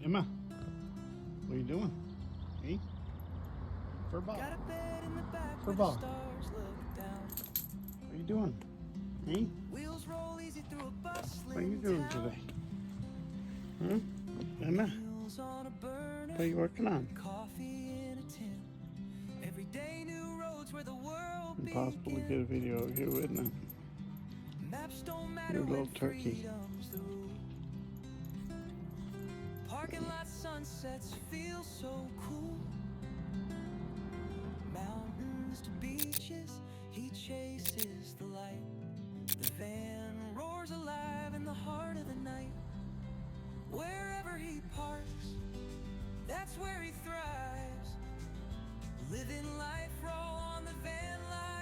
Emma, what are you doing? Hey? Furball. Furball. What are you doing? Hey? What are you doing today? Emma? What are you working on? Impossible to get a video of you, isn't it? Your little turkey. Parking lot sunsets feel so cool. Mountains to beaches, he chases the light. The van roars alive in the heart of the night. Wherever he parks, that's where he thrives. Living life raw on the van life.